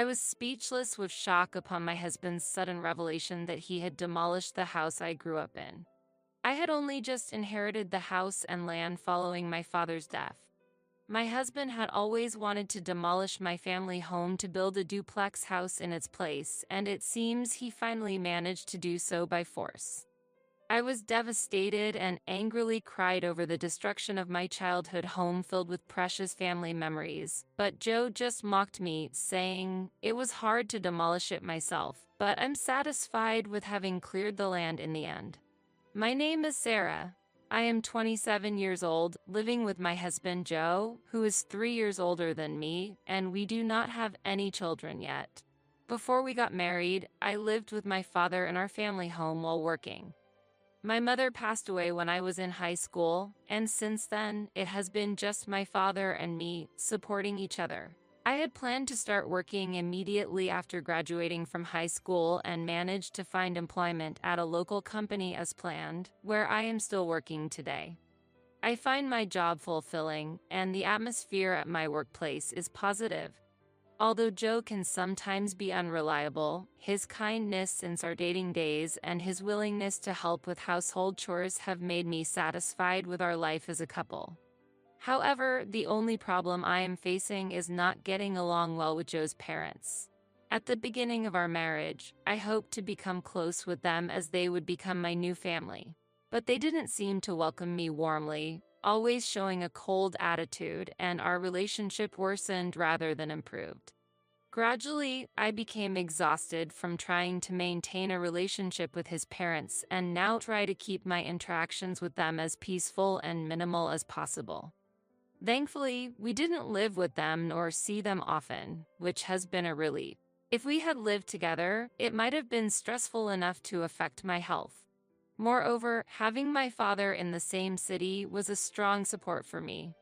I was speechless with shock upon my husband's sudden revelation that he had demolished the house I grew up in. I had only just inherited the house and land following my father's death. My husband had always wanted to demolish my family home to build a duplex house in its place, and it seems he finally managed to do so by force. I was devastated and angrily cried over the destruction of my childhood home filled with precious family memories, but Joe just mocked me, saying, "It was hard to demolish it myself, but I'm satisfied with having cleared the land in the end." My name is Sarah. I am 27 years old, living with my husband Joe, who is 3 years older than me, and we do not have any children yet. Before we got married, I lived with my father in our family home while working. My mother passed away when I was in high school, and since then, it has been just my father and me supporting each other. I had planned to start working immediately after graduating from high school and managed to find employment at a local company as planned, where I am still working today. I find my job fulfilling, and the atmosphere at my workplace is positive. Although Joe can sometimes be unreliable, his kindness since our dating days and his willingness to help with household chores have made me satisfied with our life as a couple. However, the only problem I am facing is not getting along well with Joe's parents. At the beginning of our marriage, I hoped to become close with them as they would become my new family. But they didn't seem to welcome me warmly, always showing a cold attitude, and our relationship worsened rather than improved. Gradually, I became exhausted from trying to maintain a relationship with his parents and now try to keep my interactions with them as peaceful and minimal as possible. Thankfully, we didn't live with them nor see them often, which has been a relief. If we had lived together, it might have been stressful enough to affect my health. Moreover, having my father in the same city was a strong support for me.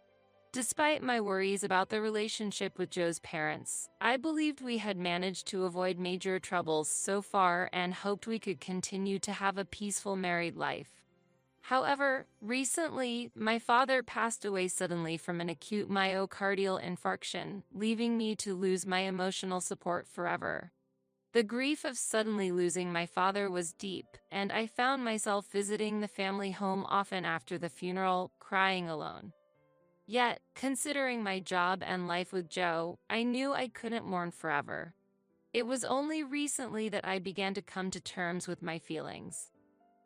Despite my worries about the relationship with Joe's parents, I believed we had managed to avoid major troubles so far and hoped we could continue to have a peaceful married life. However, recently, my father passed away suddenly from an acute myocardial infarction, leaving me to lose my emotional support forever. The grief of suddenly losing my father was deep, and I found myself visiting the family home often after the funeral, crying alone. Yet, considering my job and life with Joe, I knew I couldn't mourn forever. It was only recently that I began to come to terms with my feelings.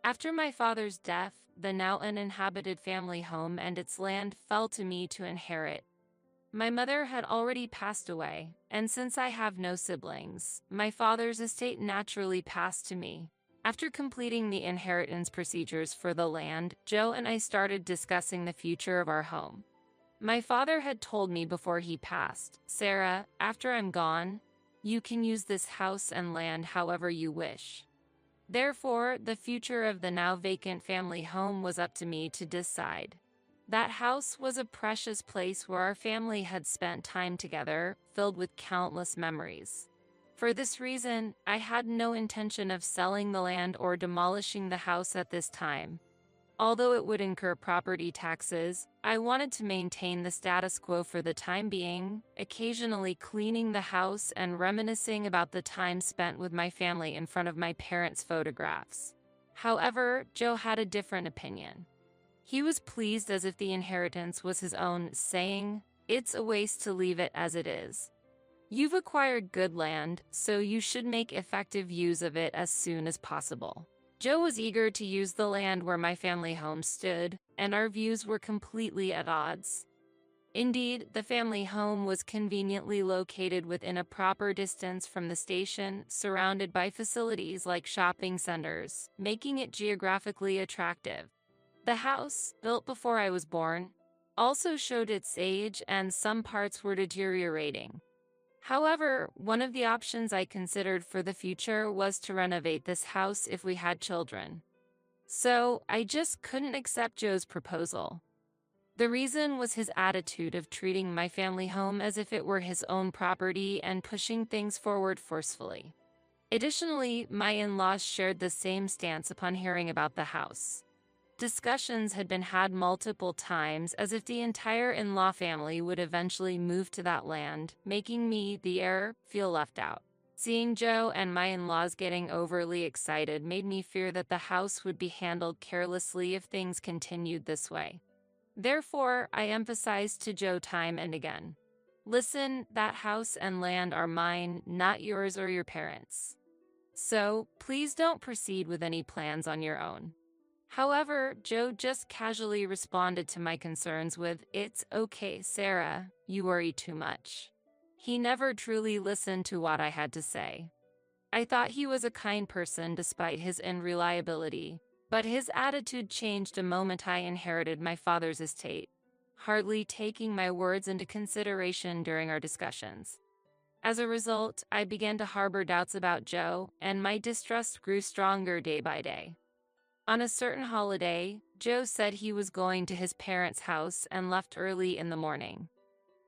After my father's death, the now uninhabited family home and its land fell to me to inherit. My mother had already passed away, and since I have no siblings, my father's estate naturally passed to me. After completing the inheritance procedures for the land, Joe and I started discussing the future of our home. My father had told me before he passed, "Sarah, after I'm gone, you can use this house and land however you wish." Therefore, the future of the now vacant family home was up to me to decide. That house was a precious place where our family had spent time together, filled with countless memories. For this reason, I had no intention of selling the land or demolishing the house at this time. Although it would incur property taxes, I wanted to maintain the status quo for the time being, occasionally cleaning the house and reminiscing about the time spent with my family in front of my parents' photographs. However, Joe had a different opinion. He was pleased as if the inheritance was his own, saying, "It's a waste to leave it as it is. You've acquired good land, so you should make effective use of it as soon as possible." Joe was eager to use the land where my family home stood, and our views were completely at odds. Indeed, the family home was conveniently located within a proper distance from the station, surrounded by facilities like shopping centers, making it geographically attractive. The house, built before I was born, also showed its age and some parts were deteriorating. However, one of the options I considered for the future was to renovate this house if we had children. So, I just couldn't accept Joe's proposal. The reason was his attitude of treating my family home as if it were his own property and pushing things forward forcefully. Additionally, my in-laws shared the same stance upon hearing about the house. Discussions had been had multiple times as if the entire in-law family would eventually move to that land, making me, the heir, feel left out. Seeing Joe and my in-laws getting overly excited made me fear that the house would be handled carelessly if things continued this way. Therefore, I emphasized to Joe time and again, "Listen, that house and land are mine, not yours or your parents'. So, please don't proceed with any plans on your own." However, Joe just casually responded to my concerns with, "It's okay, Sarah, you worry too much." He never truly listened to what I had to say. I thought he was a kind person despite his unreliability, but his attitude changed the moment I inherited my father's estate, hardly taking my words into consideration during our discussions. As a result, I began to harbor doubts about Joe, and my distrust grew stronger day by day. On a certain holiday, Joe said he was going to his parents' house and left early in the morning.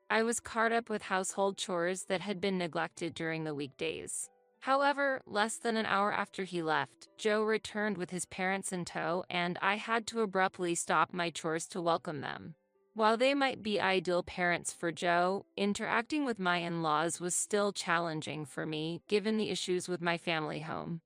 I was caught up with household chores that had been neglected during the weekdays. However, less than an hour after he left, Joe returned with his parents in tow, and I had to abruptly stop my chores to welcome them. While they might be ideal parents for Joe, interacting with my in-laws was still challenging for me, given the issues with my family home.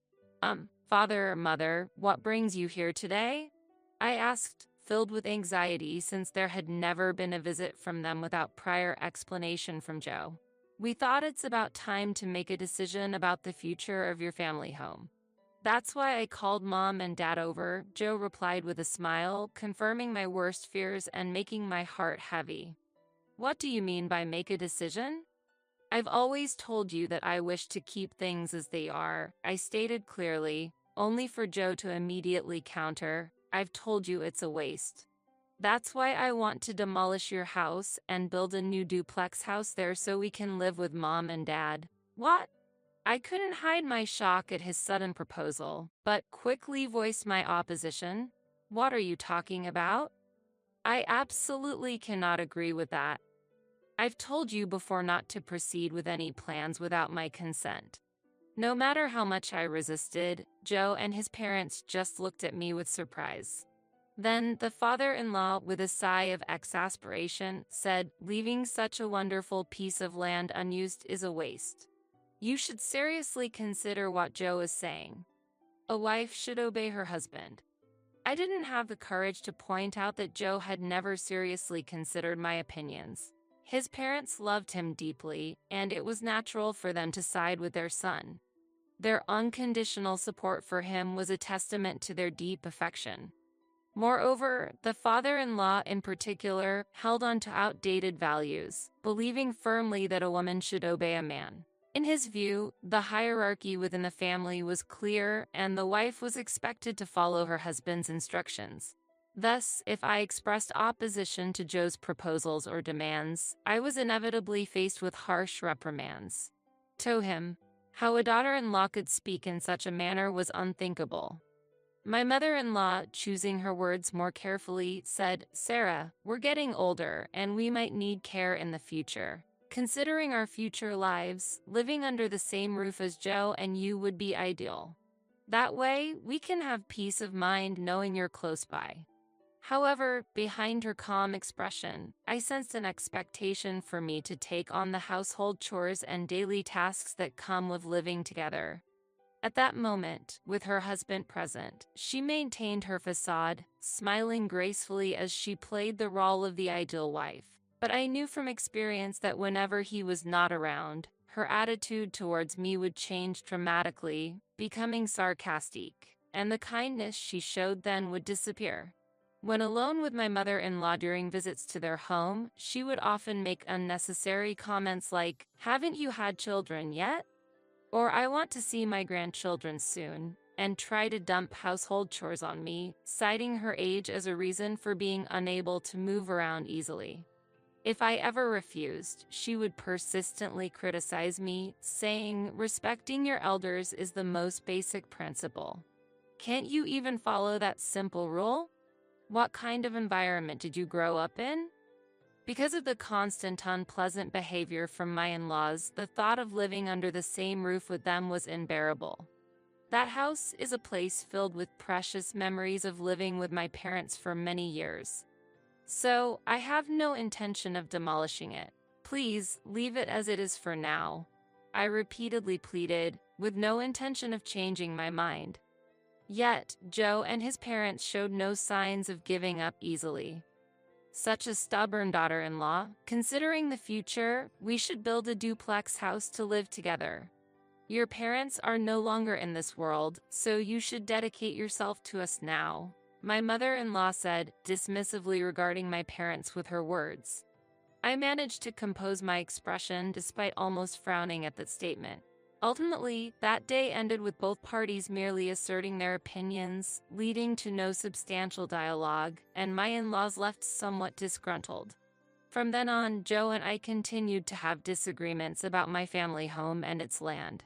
Father or mother, what brings you here today?" I asked, filled with anxiety since there had never been a visit from them without prior explanation from Joe. "We thought it's about time to make a decision about the future of your family home. That's why I called Mom and Dad over," Joe replied with a smile, confirming my worst fears and making my heart heavy. "What do you mean by make a decision?" "I've always told you that I wish to keep things as they are," I stated clearly, only for Joe to immediately counter, "I've told you it's a waste. That's why I want to demolish your house and build a new duplex house there so we can live with Mom and Dad." "What?" I couldn't hide my shock at his sudden proposal, but quickly voiced my opposition. "What are you talking about? I absolutely cannot agree with that. I've told you before not to proceed with any plans without my consent." No matter how much I resisted, Joe and his parents just looked at me with surprise. Then the father-in-law, with a sigh of exasperation, said, "Leaving such a wonderful piece of land unused is a waste. You should seriously consider what Joe is saying. A wife should obey her husband." I didn't have the courage to point out that Joe had never seriously considered my opinions. His parents loved him deeply, and it was natural for them to side with their son. Their unconditional support for him was a testament to their deep affection. Moreover, the father-in-law in particular held on to outdated values, believing firmly that a woman should obey a man. In his view, the hierarchy within the family was clear, and the wife was expected to follow her husband's instructions. Thus, if I expressed opposition to Joe's proposals or demands, I was inevitably faced with harsh reprimands. To him, how a daughter-in-law could speak in such a manner was unthinkable. My mother-in-law, choosing her words more carefully, said, "Sarah, we're getting older and we might need care in the future. Considering our future lives, living under the same roof as Joe and you would be ideal. That way, we can have peace of mind knowing you're close by." However, behind her calm expression, I sensed an expectation for me to take on the household chores and daily tasks that come with living together. At that moment, with her husband present, she maintained her facade, smiling gracefully as she played the role of the ideal wife. But I knew from experience that whenever he was not around, her attitude towards me would change dramatically, becoming sarcastic, and the kindness she showed then would disappear. When alone with my mother-in-law during visits to their home, she would often make unnecessary comments like, "Haven't you had children yet?" Or "I want to see my grandchildren soon," and try to dump household chores on me, citing her age as a reason for being unable to move around easily. If I ever refused, she would persistently criticize me, saying, "Respecting your elders is the most basic principle. Can't you even follow that simple rule? What kind of environment did you grow up in?" Because of the constant unpleasant behavior from my in-laws, the thought of living under the same roof with them was unbearable. That house is a place filled with precious memories of living with my parents for many years. So, I have no intention of demolishing it. Please, leave it as it is for now. I repeatedly pleaded, with no intention of changing my mind. Yet, Joe and his parents showed no signs of giving up easily. Such a stubborn daughter-in-law. Considering the future, we should build a duplex house to live together. Your parents are no longer in this world, so you should dedicate yourself to us now, my mother-in-law said, dismissively regarding my parents with her words. I managed to compose my expression despite almost frowning at that statement. Ultimately, that day ended with both parties merely asserting their opinions, leading to no substantial dialogue, and my in-laws left somewhat disgruntled. From then on, Joe and I continued to have disagreements about my family home and its land.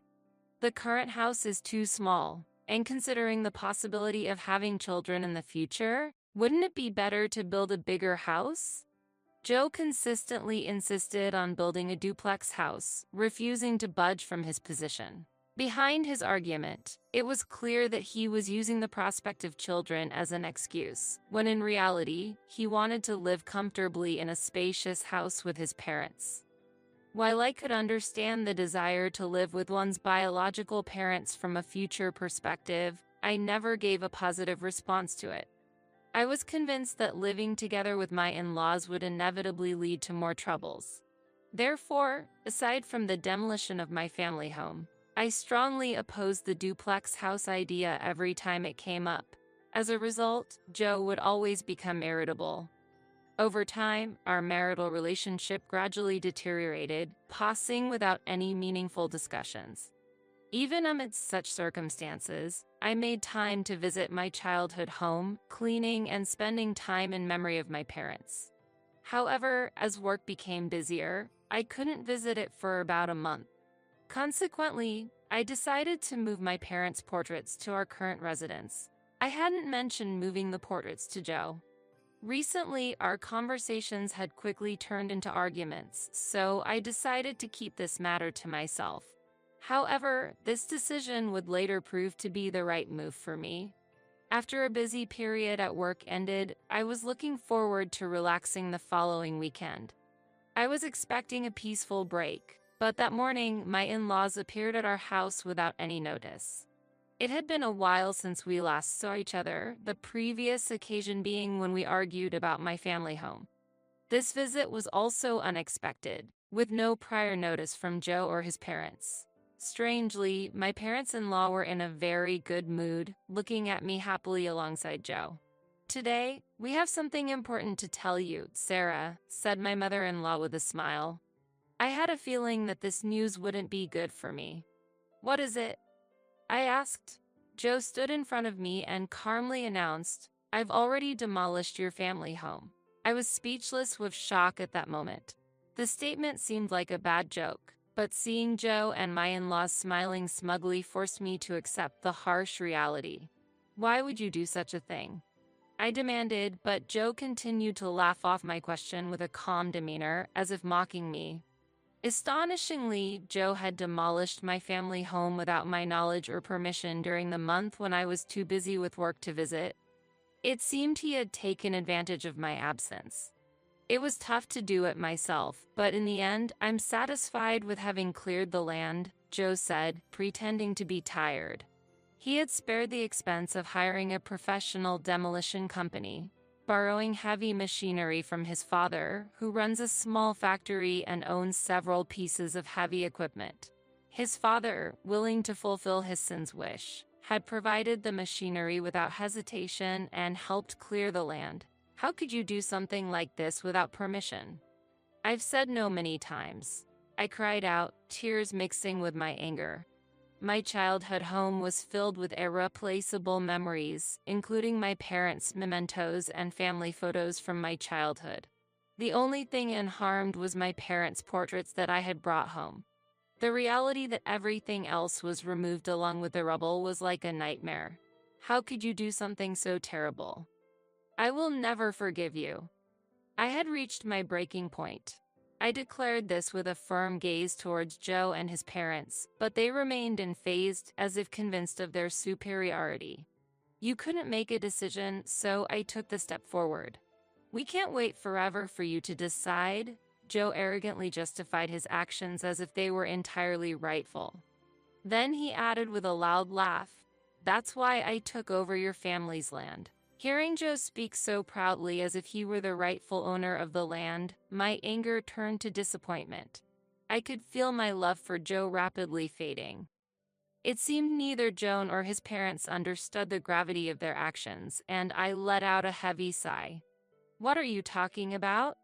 The current house is too small, and considering the possibility of having children in the future, wouldn't it be better to build a bigger house? Joe consistently insisted on building a duplex house, refusing to budge from his position. Behind his argument, it was clear that he was using the prospect of children as an excuse, when in reality, he wanted to live comfortably in a spacious house with his parents. While I could understand the desire to live with one's biological parents from a future perspective, I never gave a positive response to it. I was convinced that living together with my in-laws would inevitably lead to more troubles. Therefore, aside from the demolition of my family home, I strongly opposed the duplex house idea every time it came up. As a result, Joe would always become irritable. Over time, our marital relationship gradually deteriorated, passing without any meaningful discussions. Even amidst such circumstances, I made time to visit my childhood home, cleaning and spending time in memory of my parents. However, as work became busier, I couldn't visit it for about a month. Consequently, I decided to move my parents' portraits to our current residence. I hadn't mentioned moving the portraits to Joe. Recently, our conversations had quickly turned into arguments, so I decided to keep this matter to myself. However, this decision would later prove to be the right move for me. After a busy period at work ended, I was looking forward to relaxing the following weekend. I was expecting a peaceful break, but that morning, my in-laws appeared at our house without any notice. It had been a while since we last saw each other, the previous occasion being when we argued about my family home. This visit was also unexpected, with no prior notice from Joe or his parents. Strangely, my parents-in-law were in a very good mood, looking at me happily alongside Joe. "Today, we have something important to tell you, Sarah," said my mother-in-law with a smile. I had a feeling that this news wouldn't be good for me. "What is it?" I asked. Joe stood in front of me and calmly announced, "I've already demolished your family home." I was speechless with shock at that moment. The statement seemed like a bad joke, but seeing Joe and my in-laws smiling smugly forced me to accept the harsh reality. "Why would you do such a thing?" I demanded, but Joe continued to laugh off my question with a calm demeanor, as if mocking me. Astonishingly, Joe had demolished my family home without my knowledge or permission during the month when I was too busy with work to visit. It seemed he had taken advantage of my absence. It was tough to do it myself, but in the end, I'm satisfied with having cleared the land, Joe said, pretending to be tired. He had spared the expense of hiring a professional demolition company, borrowing heavy machinery from his father, who runs a small factory and owns several pieces of heavy equipment. His father, willing to fulfill his son's wish, had provided the machinery without hesitation and helped clear the land. How could you do something like this without permission? I've said no many times. I cried out, tears mixing with my anger. My childhood home was filled with irreplaceable memories, including my parents' mementos and family photos from my childhood. The only thing unharmed was my parents' portraits that I had brought home. The reality that everything else was removed along with the rubble was like a nightmare. How could you do something so terrible? I will never forgive you. I had reached my breaking point. I declared this with a firm gaze towards Joe and his parents, but they remained unfazed, as if convinced of their superiority. You couldn't make a decision, so I took the step forward. We can't wait forever for you to decide. Joe arrogantly justified his actions as if they were entirely rightful. Then he added with a loud laugh, "That's why I took over your family's land." Hearing Joe speak so proudly as if he were the rightful owner of the land, my anger turned to disappointment. I could feel my love for Joe rapidly fading. It seemed neither Joe nor his parents understood the gravity of their actions, and I let out a heavy sigh. "What are you talking about?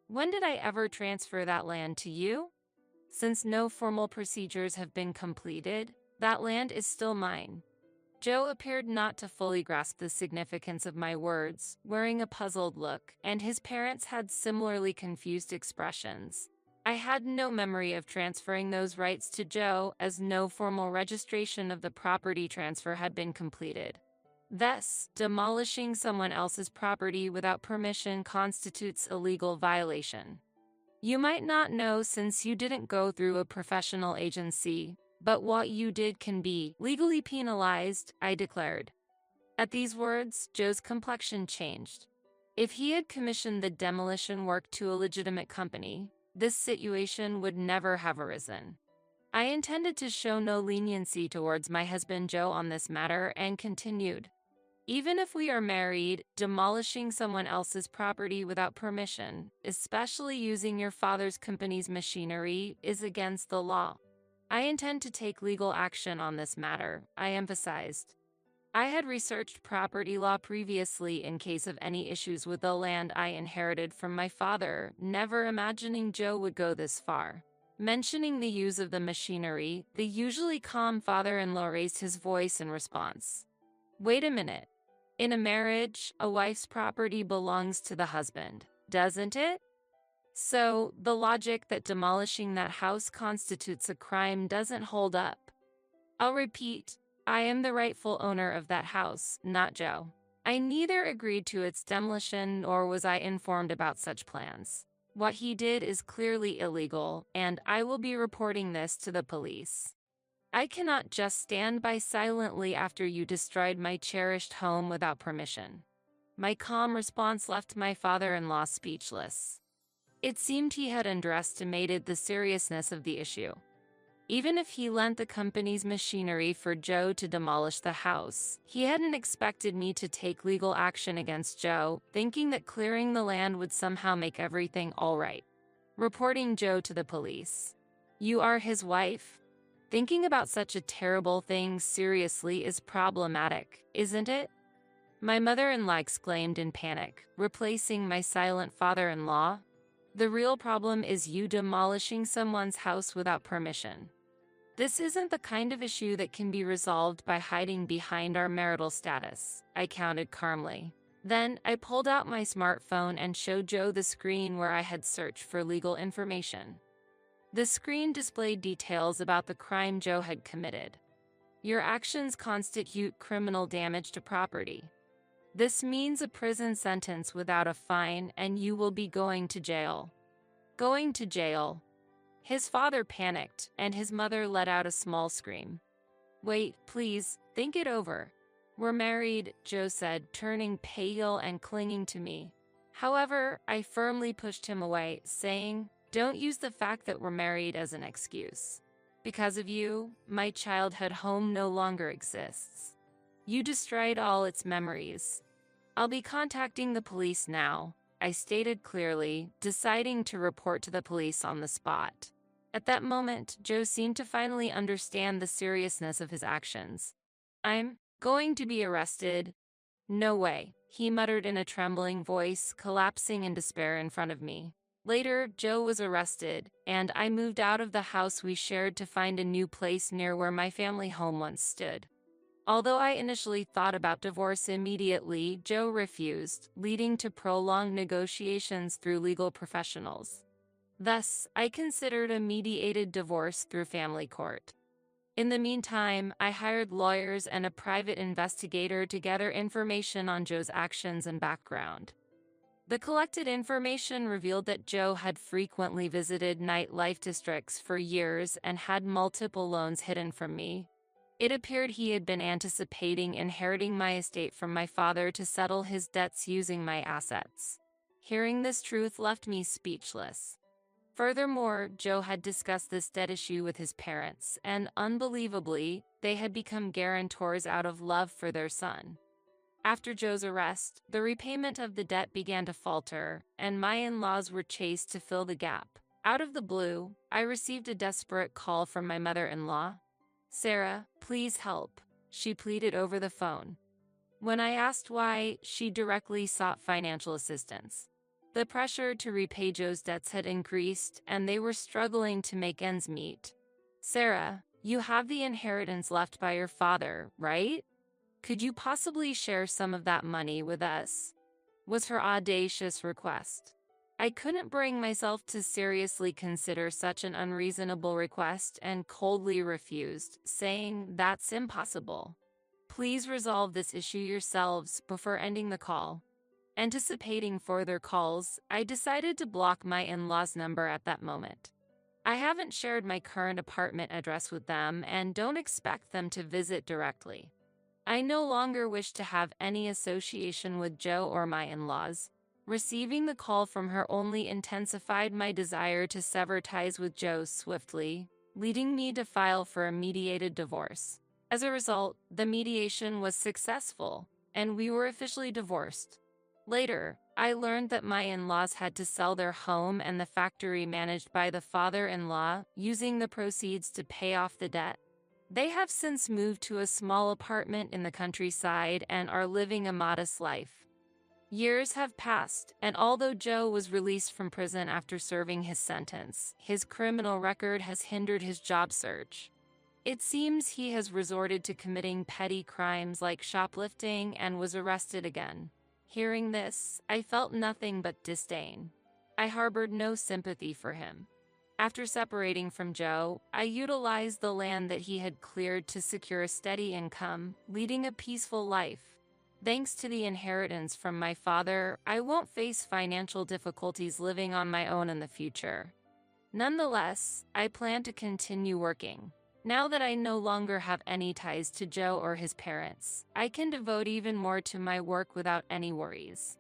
When did I ever transfer that land to you? Since no formal procedures have been completed, that land is still mine." Joe appeared not to fully grasp the significance of my words, wearing a puzzled look, and his parents had similarly confused expressions. I had no memory of transferring those rights to Joe, as no formal registration of the property transfer had been completed. Thus, demolishing someone else's property without permission constitutes a legal violation. You might not know since you didn't go through a professional agency, but what you did can be legally penalized, I declared. At these words, Joe's complexion changed. If he had commissioned the demolition work to a legitimate company, this situation would never have arisen. I intended to show no leniency towards my husband Joe on this matter and continued. "Even if we are married, demolishing someone else's property without permission, especially using your father's company's machinery, is against the law. I intend to take legal action on this matter," I emphasized. I had researched property law previously in case of any issues with the land I inherited from my father, never imagining Joe would go this far. Mentioning the use of the machinery, the usually calm father-in-law raised his voice in response. "Wait a minute. In a marriage, a wife's property belongs to the husband, doesn't it? So, the logic that demolishing that house constitutes a crime doesn't hold up. I'll repeat, I am the rightful owner of that house, not Joe. I neither agreed to its demolition nor was I informed about such plans. What he did is clearly illegal, and I will be reporting this to the police. I cannot just stand by silently after you destroyed my cherished home without permission." My calm response left my father-in-law speechless. It seemed he had underestimated the seriousness of the issue. Even if he lent the company's machinery for Joe to demolish the house, he hadn't expected me to take legal action against Joe, thinking that clearing the land would somehow make everything all right. Reporting Joe to the police. "You are his wife? Thinking about such a terrible thing seriously is problematic, isn't it?" My mother-in-law exclaimed in panic, replacing my silent father-in-law. "The real problem is you demolishing someone's house without permission. This isn't the kind of issue that can be resolved by hiding behind our marital status," I countered calmly. Then I pulled out my smartphone and showed Joe the screen where I had searched for legal information. The screen displayed details about the crime Joe had committed. "Your actions constitute criminal damage to property. This means a prison sentence without a fine, and you will be going to jail." Going to jail. His father panicked, and his mother let out a small scream. "Wait, please, think it over. We're married," Joe said, turning pale and clinging to me. However, I firmly pushed him away, saying, "Don't use the fact that we're married as an excuse. Because of you, my childhood home no longer exists. You destroyed all its memories. I'll be contacting the police now," I stated clearly, deciding to report to the police on the spot. At that moment, Joe seemed to finally understand the seriousness of his actions. "I'm going to be arrested." "No way," he muttered in a trembling voice, collapsing in despair in front of me. Later, Joe was arrested, and I moved out of the house we shared to find a new place near where my family home once stood. Although I initially thought about divorce immediately, Joe refused, leading to prolonged negotiations through legal professionals. Thus, I considered a mediated divorce through family court. In the meantime, I hired lawyers and a private investigator to gather information on Joe's actions and background. The collected information revealed that Joe had frequently visited nightlife districts for years and had multiple loans hidden from me. It appeared he had been anticipating inheriting my estate from my father to settle his debts using my assets. Hearing this truth left me speechless. Furthermore, Joe had discussed this debt issue with his parents, and unbelievably, they had become guarantors out of love for their son. After Joe's arrest, the repayment of the debt began to falter, and my in-laws were chased to fill the gap. Out of the blue, I received a desperate call from my mother-in-law. "Sarah, please help," she pleaded over the phone. When I asked why, she directly sought financial assistance. The pressure to repay Joe's debts had increased, and they were struggling to make ends meet. "Sarah, you have the inheritance left by your father, right? Could you possibly share some of that money with us?" was her audacious request. I couldn't bring myself to seriously consider such an unreasonable request and coldly refused, saying, "That's impossible. Please resolve this issue yourselves before ending the call." Anticipating further calls, I decided to block my in-laws' number at that moment. I haven't shared my current apartment address with them and don't expect them to visit directly. I no longer wish to have any association with Joe or my in-laws. Receiving the call from her only intensified my desire to sever ties with Joe swiftly, leading me to file for a mediated divorce. As a result, the mediation was successful, and we were officially divorced. Later, I learned that my in-laws had to sell their home and the factory managed by the father-in-law, using the proceeds to pay off the debt. They have since moved to a small apartment in the countryside and are living a modest life. Years have passed, and although Joe was released from prison after serving his sentence, his criminal record has hindered his job search. It seems he has resorted to committing petty crimes like shoplifting and was arrested again. Hearing this, I felt nothing but disdain. I harbored no sympathy for him. After separating from Joe, I utilized the land that he had cleared to secure a steady income, leading a peaceful life. Thanks to the inheritance from my father, I won't face financial difficulties living on my own in the future. Nonetheless, I plan to continue working. Now that I no longer have any ties to Joe or his parents, I can devote even more to my work without any worries.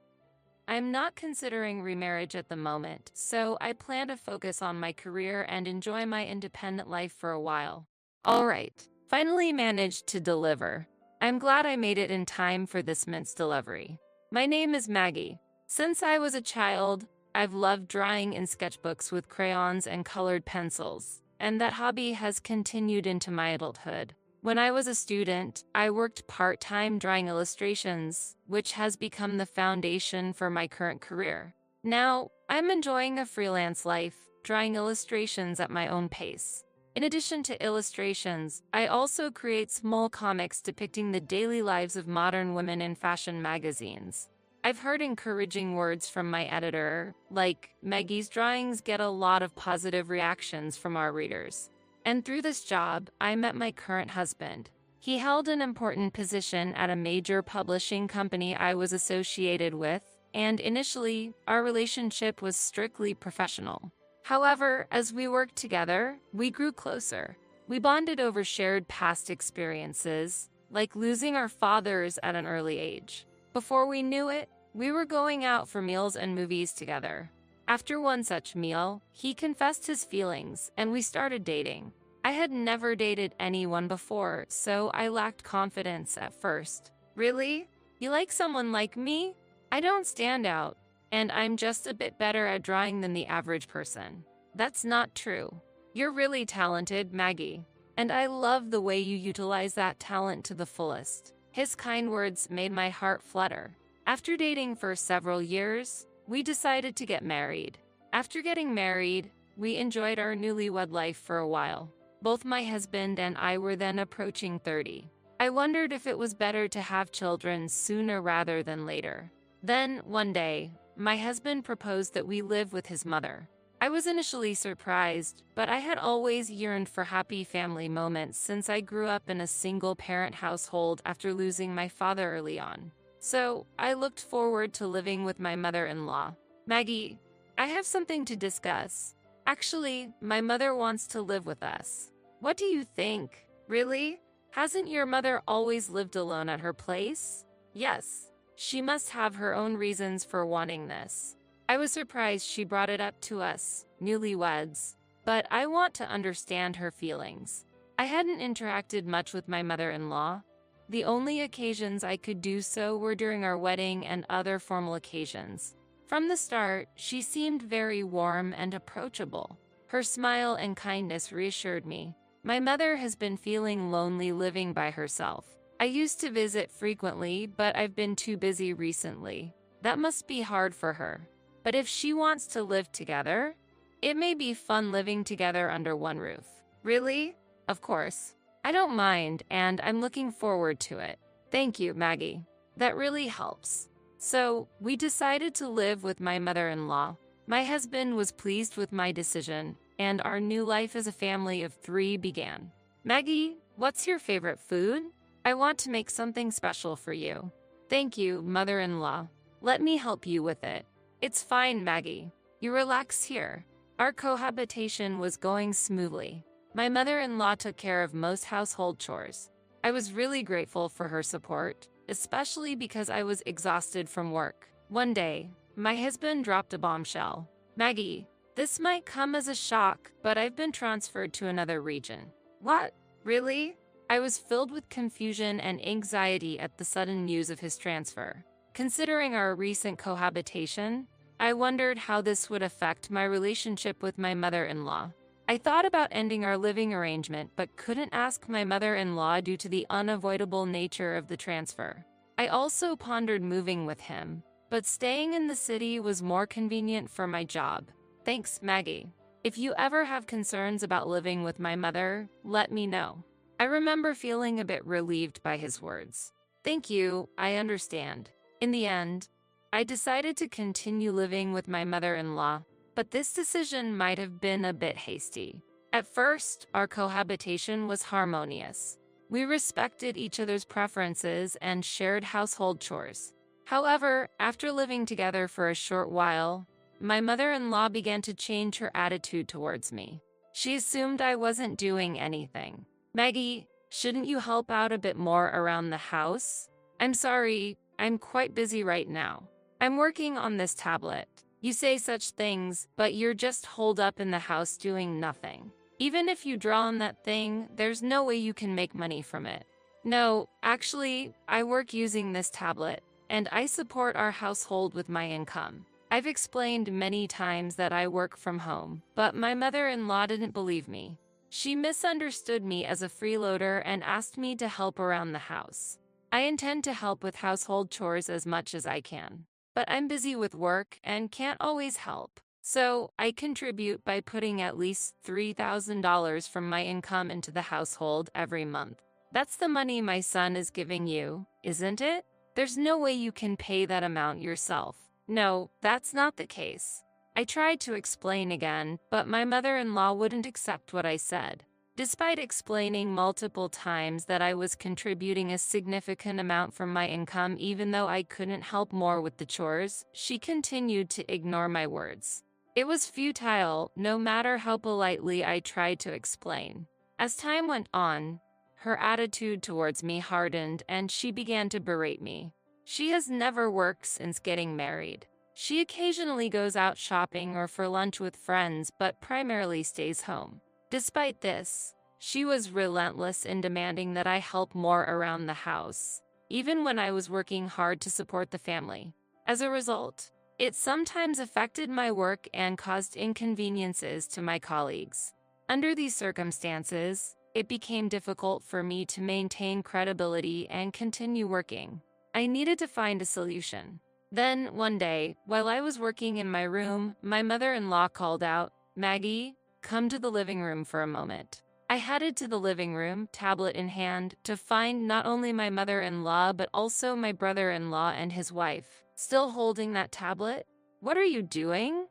I'm not considering remarriage at the moment, so I plan to focus on my career and enjoy my independent life for a while. Alright, finally managed to deliver. I'm glad I made it in time for this mince delivery. My name is Maggie. Since I was a child, I've loved drawing in sketchbooks with crayons and colored pencils, and that hobby has continued into my adulthood. When I was a student, I worked part-time drawing illustrations, which has become the foundation for my current career. Now, I'm enjoying a freelance life, drawing illustrations at my own pace. In addition to illustrations, I also create small comics depicting the daily lives of modern women in fashion magazines. I've heard encouraging words from my editor, like, "Maggie's drawings get a lot of positive reactions from our readers." And through this job, I met my current husband. He held an important position at a major publishing company I was associated with, and initially, our relationship was strictly professional. However, as we worked together, we grew closer. We bonded over shared past experiences, like losing our fathers at an early age. Before we knew it, we were going out for meals and movies together. After one such meal, he confessed his feelings, and we started dating. I had never dated anyone before, so I lacked confidence at first. "Really? You like someone like me? I don't stand out, and I'm just a bit better at drawing than the average person." "That's not true. You're really talented, Maggie, and I love the way you utilize that talent to the fullest." His kind words made my heart flutter. After dating for several years, we decided to get married. After getting married, we enjoyed our newlywed life for a while. Both my husband and I were then approaching 30. I wondered if it was better to have children sooner rather than later. Then, one day, my husband proposed that we live with his mother. I was initially surprised, but I had always yearned for happy family moments since I grew up in a single-parent household after losing my father early on. So I looked forward to living with my mother-in-law. Maggie, I have something to discuss. Actually, my mother wants to live with us. What do you think? Really? Hasn't your mother always lived alone at her place? Yes. She must have her own reasons for wanting this. I was surprised she brought it up to us, newlyweds, but I want to understand her feelings. I hadn't interacted much with my mother-in-law. The only occasions I could do so were during our wedding and other formal occasions. From the start, she seemed very warm and approachable. Her smile and kindness reassured me. My mother has been feeling lonely living by herself. I used to visit frequently, but I've been too busy recently. That must be hard for her. But if she wants to live together, it may be fun living together under one roof. Really? Of course. I don't mind, and I'm looking forward to it. Thank you, Maggie. That really helps. So, we decided to live with my mother-in-law. My husband was pleased with my decision, and our new life as a family of 3 began. Maggie, what's your favorite food? I want to make something special for you. Thank you, mother-in-law. Let me help you with it. It's fine, Maggie. You relax here. Our cohabitation was going smoothly. My mother-in-law took care of most household chores. I was really grateful for her support, especially because I was exhausted from work. One day, my husband dropped a bombshell. Maggie, this might come as a shock, but I've been transferred to another region. What? Really? I was filled with confusion and anxiety at the sudden news of his transfer. Considering our recent cohabitation, I wondered how this would affect my relationship with my mother-in-law. I thought about ending our living arrangement but couldn't ask my mother-in-law due to the unavoidable nature of the transfer. I also pondered moving with him, but staying in the city was more convenient for my job. Thanks, Maggie. If you ever have concerns about living with my mother, let me know. I remember feeling a bit relieved by his words. Thank you, I understand. In the end, I decided to continue living with my mother-in-law, but this decision might have been a bit hasty. At first, our cohabitation was harmonious. We respected each other's preferences and shared household chores. However, after living together for a short while, my mother-in-law began to change her attitude towards me. She assumed I wasn't doing anything. Maggie, shouldn't you help out a bit more around the house? I'm sorry, I'm quite busy right now. I'm working on this tablet. You say such things, but you're just holed up in the house doing nothing. Even if you draw on that thing, there's no way you can make money from it. No, actually, I work using this tablet, and I support our household with my income. I've explained many times that I work from home, but my mother-in-law didn't believe me. She misunderstood me as a freeloader and asked me to help around the house. I intend to help with household chores as much as I can. But I'm busy with work and can't always help. So I contribute by putting at least $3,000 from my income into the household every month. That's the money my son is giving you, isn't it? There's no way you can pay that amount yourself. No, that's not the case. I tried to explain again, but my mother-in-law wouldn't accept what I said. Despite explaining multiple times that I was contributing a significant amount from my income even though I couldn't help more with the chores, she continued to ignore my words. It was futile, no matter how politely I tried to explain. As time went on, her attitude towards me hardened and she began to berate me. She has never worked since getting married. She occasionally goes out shopping or for lunch with friends but primarily stays home. Despite this, she was relentless in demanding that I help more around the house, even when I was working hard to support the family. As a result, it sometimes affected my work and caused inconveniences to my colleagues. Under these circumstances, it became difficult for me to maintain credibility and continue working. I needed to find a solution. Then, one day, while I was working in my room, my mother-in-law called out, "Maggie, come to the living room for a moment." I headed to the living room, tablet in hand, to find not only my mother-in-law but also my brother-in-law and his wife, still holding that tablet. "What are you doing?"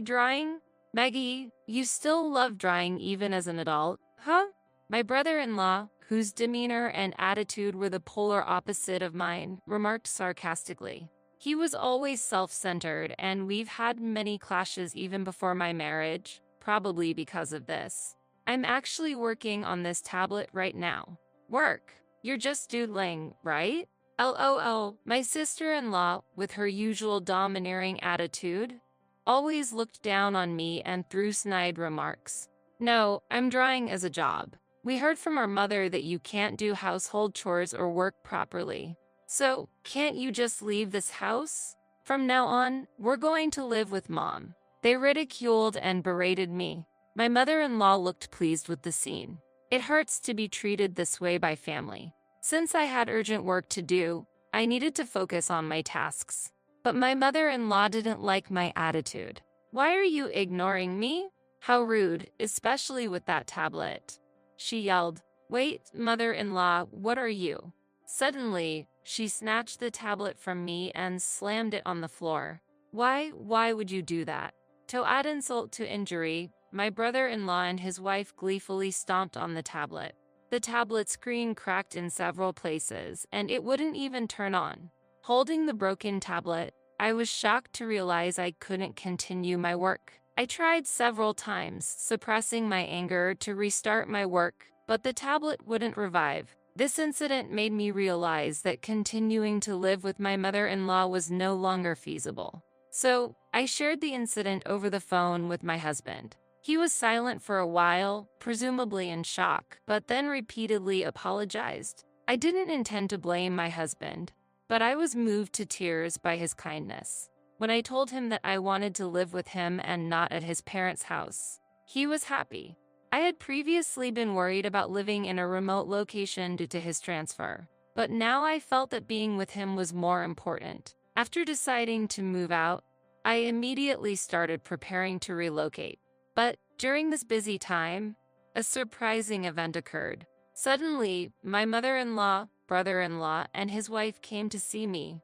"Drawing." "Maggie, you still love drawing even as an adult, huh?" My brother-in-law, whose demeanor and attitude were the polar opposite of mine, remarked sarcastically. He was always self-centered, and we've had many clashes even before my marriage, probably because of this. I'm actually working on this tablet right now. Work? You're just doodling, right? LOL. My sister-in-law, with her usual domineering attitude, always looked down on me and threw snide remarks. No, I'm drawing as a job. We heard from our mother that you can't do household chores or work properly. So, can't you just leave this house? From now on, we're going to live with Mom. They ridiculed and berated me. My mother-in-law looked pleased with the scene. It hurts to be treated this way by family. Since I had urgent work to do, I needed to focus on my tasks. But my mother-in-law didn't like my attitude. Why are you ignoring me? How rude, especially with that tablet. She yelled. Wait, mother-in-law, what are you? Suddenly, she snatched the tablet from me and slammed it on the floor. Why would you do that? To add insult to injury, my brother-in-law and his wife gleefully stomped on the tablet. The tablet screen cracked in several places, and it wouldn't even turn on. Holding the broken tablet, I was shocked to realize I couldn't continue my work. I tried several times, suppressing my anger to restart my work, but the tablet wouldn't revive. This incident made me realize that continuing to live with my mother-in-law was no longer feasible. So, I shared the incident over the phone with my husband. He was silent for a while, presumably in shock, but then repeatedly apologized. I didn't intend to blame my husband, but I was moved to tears by his kindness. When I told him that I wanted to live with him and not at his parents' house, he was happy. I had previously been worried about living in a remote location due to his transfer, but now I felt that being with him was more important. After deciding to move out, I immediately started preparing to relocate. But during this busy time, a surprising event occurred. Suddenly, my mother-in-law, brother-in-law, and his wife came to see me.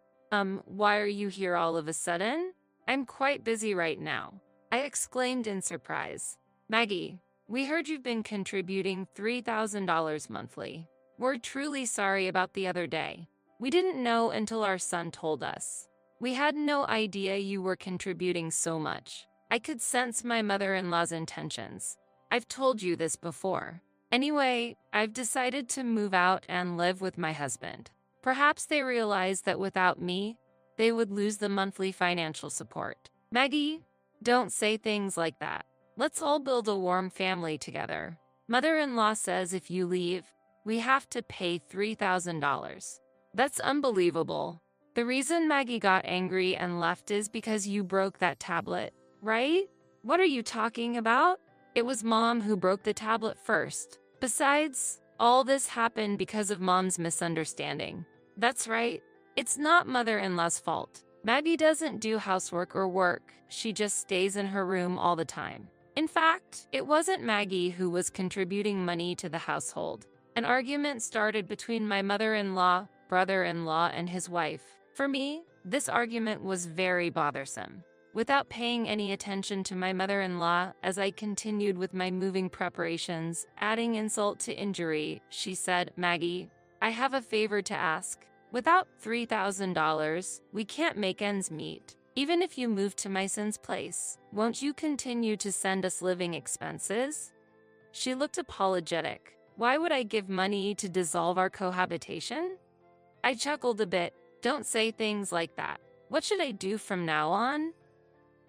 Why are you here all of a sudden? I'm quite busy right now, I exclaimed in surprise. Maggie, we heard you've been contributing $3,000 monthly. We're truly sorry about the other day. We didn't know until our son told us. We had no idea you were contributing so much. I could sense my mother-in-law's intentions. I've told you this before. Anyway, I've decided to move out and live with my husband. Perhaps they realized that without me, they would lose the monthly financial support. Maggie, don't say things like that. Let's all build a warm family together. Mother-in-law says if you leave, we have to pay $3,000. That's unbelievable. The reason Maggie got angry and left is because you broke that tablet, right? What are you talking about? It was Mom who broke the tablet first. Besides, all this happened because of Mom's misunderstanding. That's right. It's not mother-in-law's fault. Maggie doesn't do housework or work. She just stays in her room all the time. In fact, it wasn't Maggie who was contributing money to the household. An argument started between my mother-in-law, brother-in-law, and his wife. For me, this argument was very bothersome. Without paying any attention to my mother-in-law, as I continued with my moving preparations, adding insult to injury, she said, Maggie, I have a favor to ask. Without $3,000, we can't make ends meet. Even if you move to my son's place, won't you continue to send us living expenses? She looked apologetic. Why would I give money to dissolve our cohabitation? I chuckled a bit. Don't say things like that. What should I do from now on?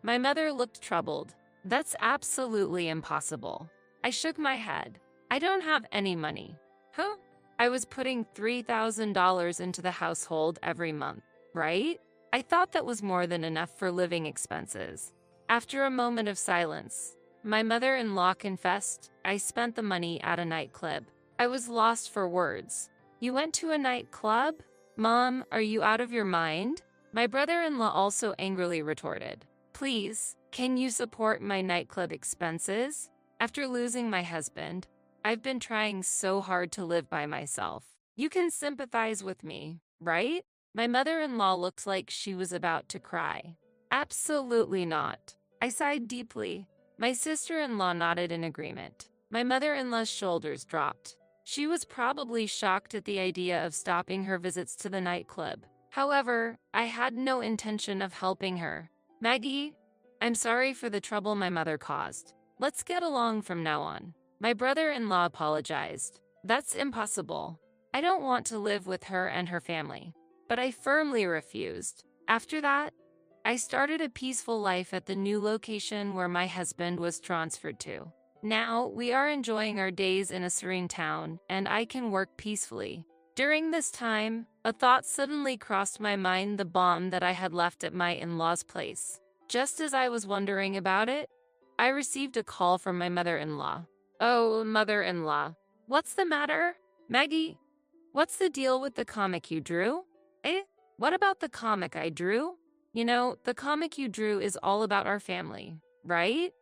My mother looked troubled. That's absolutely impossible. I shook my head. I don't have any money. Huh? I was putting $3,000 into the household every month, right? I thought that was more than enough for living expenses. After a moment of silence, my mother-in-law confessed, I spent the money at a nightclub. I was lost for words. You went to a nightclub? Mom, are you out of your mind? My brother-in-law also angrily retorted. Please, can you support my nightclub expenses? After losing my husband, I've been trying so hard to live by myself. You can sympathize with me, right? My mother-in-law looked like she was about to cry. Absolutely not. I sighed deeply. My sister-in-law nodded in agreement. My mother-in-law's shoulders dropped. She was probably shocked at the idea of stopping her visits to the nightclub. However, I had no intention of helping her. Maggie, I'm sorry for the trouble my mother caused. Let's get along from now on. My brother-in-law apologized. That's impossible. I don't want to live with her and her family. But I firmly refused. After that, I started a peaceful life at the new location where my husband was transferred to. Now, we are enjoying our days in a serene town, and I can work peacefully. During this time, a thought suddenly crossed my mind: the bomb that I had left at my in-laws' place. Just as I was wondering about it, I received a call from my mother-in-law. Oh, mother-in-law, what's the matter? Maggie, what's the deal with the comic you drew? What about the comic I drew? You know, the comic you drew is all about our family, right?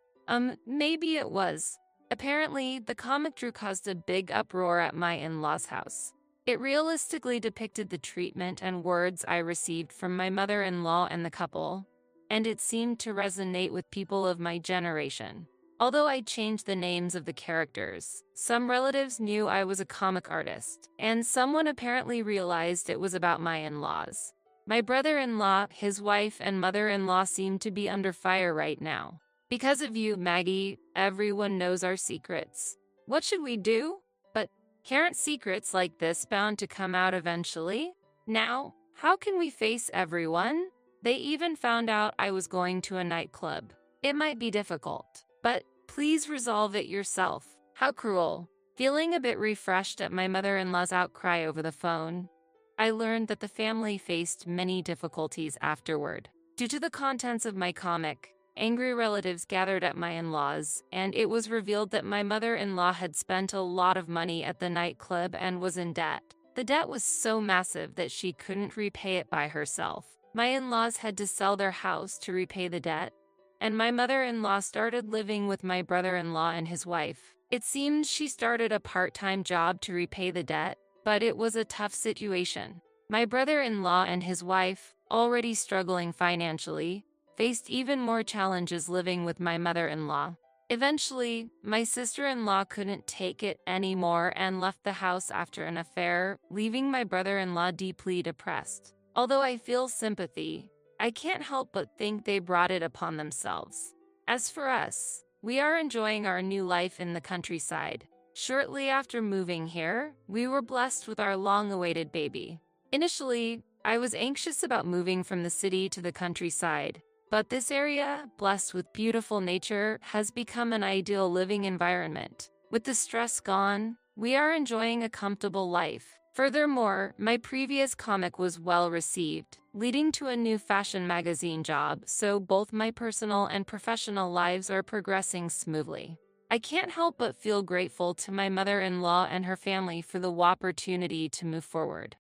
Maybe it was. Apparently, the comic drew caused a big uproar at my in-laws' house. It realistically depicted the treatment and words I received from my mother-in-law and the couple, and it seemed to resonate with people of my generation. Although I changed the names of the characters, some relatives knew I was a comic artist, and someone apparently realized it was about my in-laws. My brother-in-law, his wife, and mother-in-law seem to be under fire right now. Because of you, Maggie, everyone knows our secrets. What should we do? But aren't secrets like this bound to come out eventually? Now, how can we face everyone? They even found out I was going to a nightclub. It might be difficult, but please resolve it yourself. How cruel. Feeling a bit refreshed at my mother-in-law's outcry over the phone, I learned that the family faced many difficulties afterward. Due to the contents of my comic, angry relatives gathered at my in-laws, and it was revealed that my mother-in-law had spent a lot of money at the nightclub and was in debt. The debt was so massive that she couldn't repay it by herself. My in-laws had to sell their house to repay the debt, and my mother-in-law started living with my brother-in-law and his wife. It seemed she started a part-time job to repay the debt, but it was a tough situation. My brother-in-law and his wife, already struggling financially, faced even more challenges living with my mother-in-law. Eventually, my sister-in-law couldn't take it anymore and left the house after an affair, leaving my brother-in-law deeply depressed. Although I feel sympathy, I can't help but think they brought it upon themselves. As for us, we are enjoying our new life in the countryside. Shortly after moving here, we were blessed with our long-awaited baby. Initially, I was anxious about moving from the city to the countryside, but this area, blessed with beautiful nature, has become an ideal living environment. With the stress gone, we are enjoying a comfortable life. Furthermore, my previous comic was well received, leading to a new fashion magazine job, so both my personal and professional lives are progressing smoothly. I can't help but feel grateful to my mother-in-law and her family for the opportunity to move forward.